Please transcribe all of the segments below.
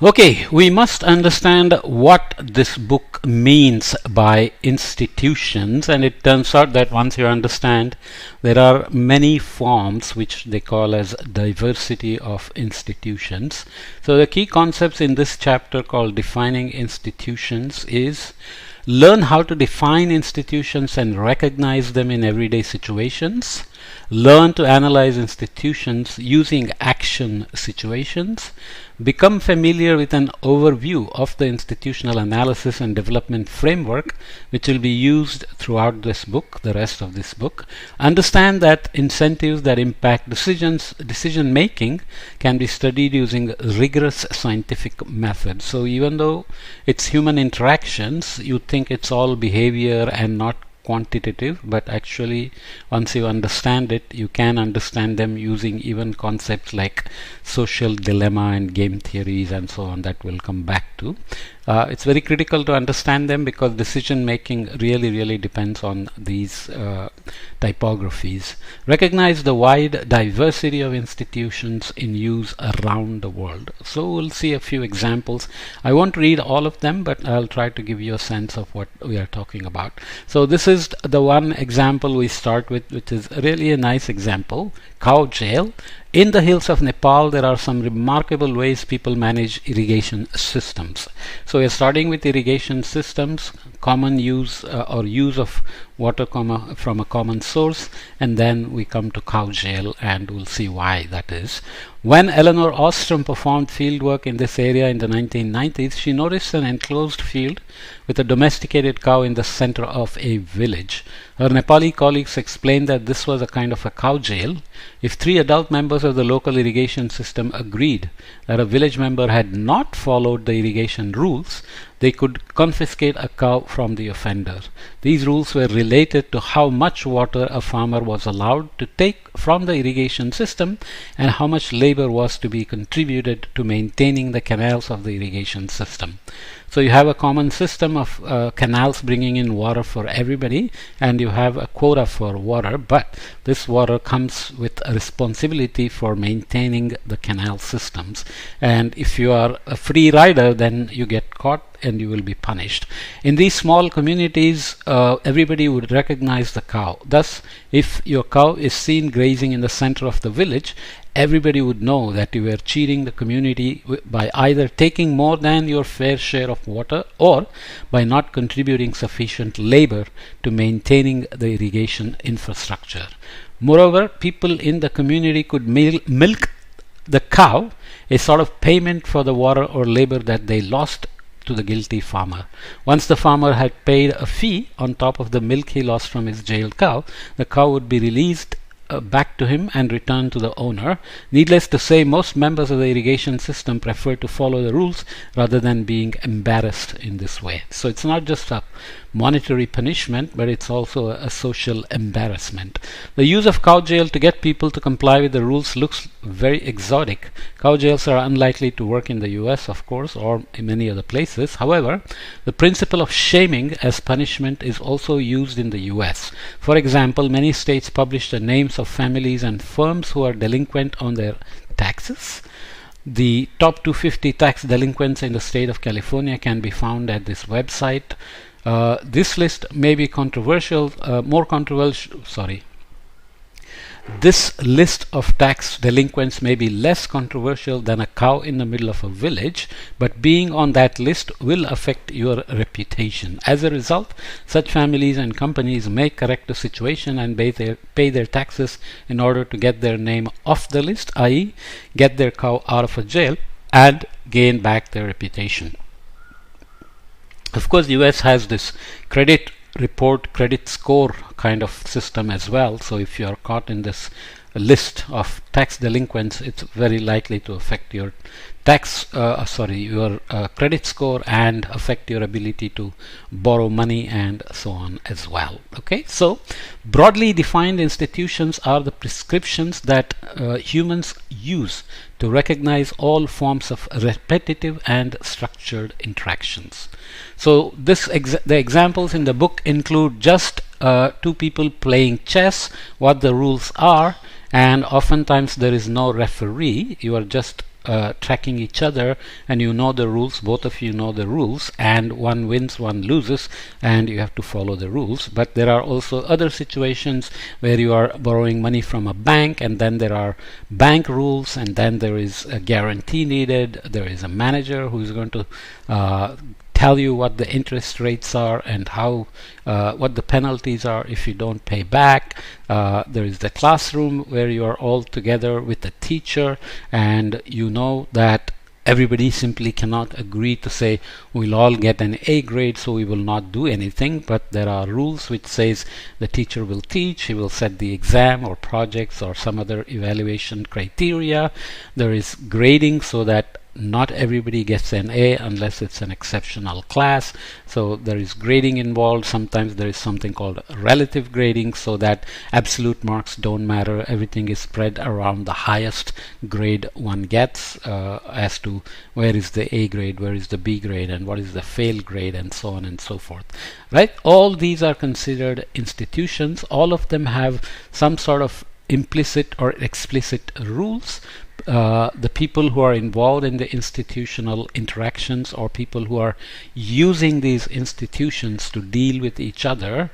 Okay, we must understand what this book means by institutions, and it turns out that once you understand, there are many forms which they call as diversity of institutions. So the key concepts in this chapter called defining institutions is learn how to define institutions and recognize them in everyday situations. Learn to analyze institutions using action situations. Become familiar with an overview of the institutional analysis and development framework which will be used throughout this book, the rest of this book. Understand that incentives that impact decision making can be studied using rigorous scientific methods. So even though it's human interactions, you think it's all behavior and not quantitative, but actually once you understand it, you can understand them using even concepts like social dilemma and game theories and so on that we'll come back to. It's very critical to understand them because decision making really depends on these typographies. Recognize the wide diversity of institutions in use around the world. So we'll see a few examples. I won't read all of them, but I'll try to give you a sense of what we are talking about. So this is the one example we start with, which is really a nice example: cow jail. In the hills of Nepal, there are some remarkable ways people manage irrigation systems. So we are starting with irrigation systems, common use or use of water from a common source, and then we come to cow jail and we'll see why that is. When Eleanor Ostrom performed fieldwork in this area in the 1990s, she noticed an enclosed field with a domesticated cow in the center of a village. Her Nepali colleagues explained that this was a kind of a cow jail. If 3 adult members of the local irrigation system agreed that a village member had not followed the irrigation rules, they could confiscate a cow from the offender. These rules were related to how much water a farmer was allowed to take from the irrigation system and how much labor was to be contributed to maintaining the canals of the irrigation system. So you have a common system of canals bringing in water for everybody, and you have a quota for water, but this water comes with a responsibility for maintaining the canal systems. And if you are a free rider, then you get caught and you will be punished. In these small communities, everybody would recognize the cow. Thus, if your cow is seen grazing in the center of the village, everybody would know that you were cheating the community by either taking more than your fair share of water or by not contributing sufficient labor to maintaining the irrigation infrastructure. Moreover, people in the community could milk the cow, a sort of payment for the water or labor that they lost to the guilty farmer. Once the farmer had paid a fee on top of the milk he lost from his jailed cow, the cow would be released back to him and returned to the owner. Needless to say, most members of the irrigation system prefer to follow the rules rather than being embarrassed in this way. So it's not just a monetary punishment, but it's also a social embarrassment. The use of cow jail to get people to comply with the rules looks very exotic. Cow jails are unlikely to work in the US, of course, or in many other places. However, the principle of shaming as punishment is also used in the US. For example, many states publish the names of families and firms who are delinquent on their taxes. The top 250 tax delinquents in the state of California can be found at this website. This list may be controversial, This list of tax delinquents may be less controversial than a cow in the middle of a village, but being on that list will affect your reputation. As a result, such families and companies may correct the situation and pay their taxes in order to get their name off the list, i.e., get their cow out of a jail and gain back their reputation. Of course, the US has this credit score kind of system as well. So if you are caught in this list of tax delinquents, it's very likely to affect your credit score and affect your ability to borrow money and so on as well. Okay, so broadly defined institutions are the prescriptions that humans use to recognize all forms of repetitive and structured interactions. So the examples in the book include just 2 people playing chess, what the rules are, and oftentimes there is no referee. You are just tracking each other, and you know the rules, both of you know the rules, and one wins, one loses, and you have to follow the rules. But there are also other situations where you are borrowing money from a bank, and then there are bank rules, and then there is a guarantee needed. There is a manager who is going to tell you what the interest rates are and how what the penalties are if you don't pay back. There is the classroom where you are all together with the teacher, and you know that everybody simply cannot agree to say we'll all get an A grade, so we will not do anything. But there are rules which says the teacher will teach, he will set the exam or projects or some other evaluation criteria. There is grading so that not everybody gets an A unless it's an exceptional class. So there is grading involved. Sometimes there is something called relative grading, so that absolute marks don't matter. Everything is spread around the highest grade one gets, as to where is the A grade, where is the B grade, and what is the fail grade, and so on and so forth. Right? All these are considered institutions. All of them have some sort of implicit or explicit rules. The people who are involved in the institutional interactions, or people who are using these institutions to deal with each other,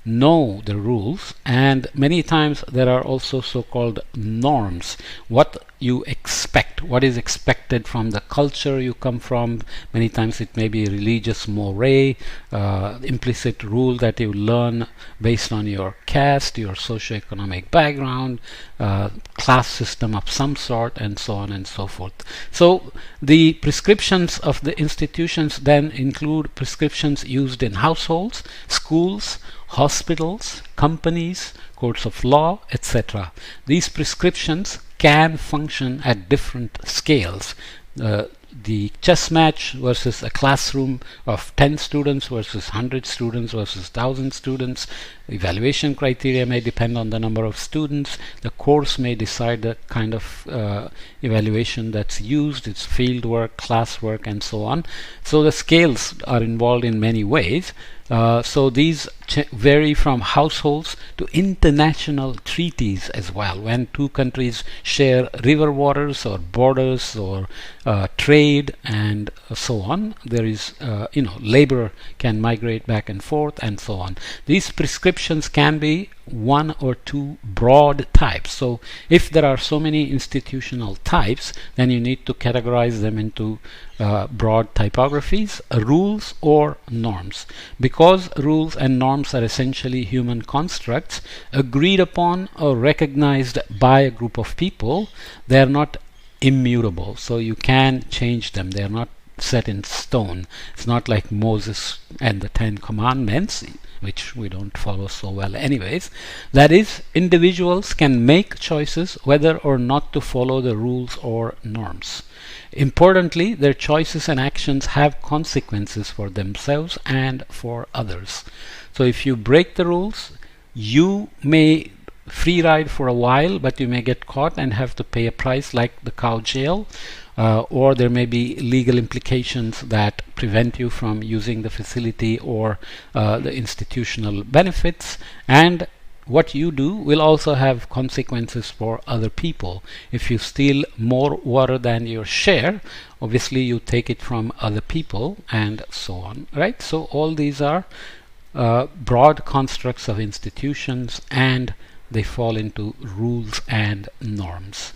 know the rules, and many times there are also so-called norms. What you expect, what is expected from the culture you come from. Many times it may be religious moray, implicit rule that you learn based on your caste, your socioeconomic background, class system of some sort, and so on and so forth. So the prescriptions of the institutions then include prescriptions used in households, schools, hospitals, companies, courts of law, etc. These prescriptions can function at different scales. The chess match versus a classroom of 10 students versus 100 students versus 1,000 students. Evaluation criteria may depend on the number of students. The course may decide the kind of evaluation that's used, its field work, class work, and so on. So the scales are involved in many ways. So these vary from households to international treaties as well. When two countries share river waters or borders or trade and so on, there is labor can migrate back and forth and so on. These prescriptions can be one or two broad types. So if there are so many institutional types, then you need to categorize them into broad typographies, rules or norms. Because rules and norms are essentially human constructs agreed upon or recognized by a group of people, they are not immutable. So you can change them. They are not set in stone. It's not like Moses and the 10 Commandments, which we don't follow so well anyways. That is, individuals can make choices whether or not to follow the rules or norms. Importantly, their choices and actions have consequences for themselves and for others. So if you break the rules, you may free ride for a while, but you may get caught and have to pay a price, like the cow jail. Or there may be legal implications that prevent you from using the facility or the institutional benefits. And what you do will also have consequences for other people. If you steal more water than your share, obviously you take it from other people, and so on, right? So all these are broad constructs of institutions, and they fall into rules and norms.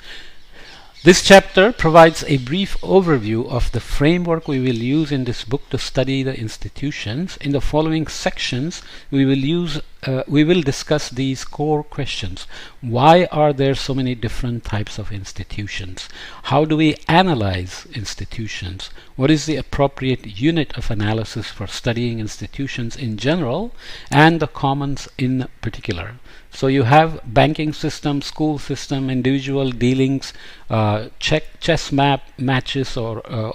This chapter provides a brief overview of the framework we will use in this book to study the institutions. In the following sections, we will discuss these core questions. Why are there so many different types of institutions? How do we analyze institutions? What is the appropriate unit of analysis for studying institutions in general and the commons in particular? So you have banking system, school system, individual dealings, chess matches, or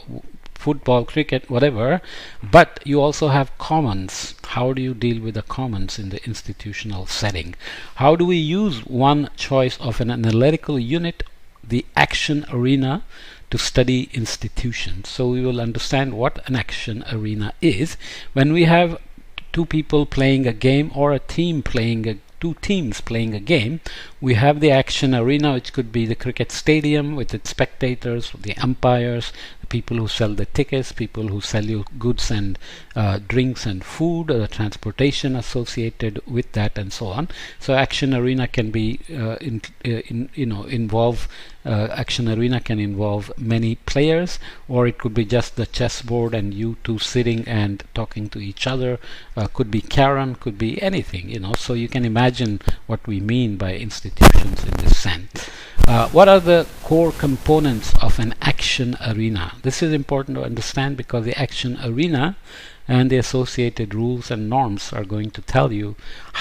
football, cricket, whatever, but you also have commons. How do you deal with the commons in the institutional setting? How do we use one choice of an analytical unit, the action arena, to study institutions? So we will understand what an action arena is when we have two people playing a game or a team playing a two teams playing a game. We have the action arena, which could be the cricket stadium with its spectators, the umpires, the people who sell the tickets, people who sell you goods and drinks and food, the transportation associated with that, and so on. So action arena can be involve action arena can involve many players, or it could be just the chessboard and you two sitting and talking to each other. Could be Karen, could be anything, so you can imagine what we mean by institutions in this sense. What are the core components of an action arena? This is important to understand because the action arena and the associated rules and norms are going to tell you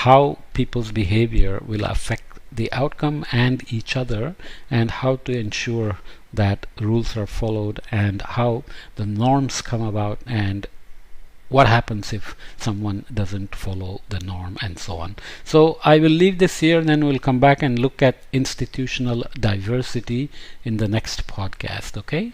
how people's behavior will affect the outcome and each other, and how to ensure that rules are followed, and how the norms come about, and what happens if someone doesn't follow the norm, and so on. So I will leave this here, and then we'll come back and look at institutional diversity in the next podcast. Okay?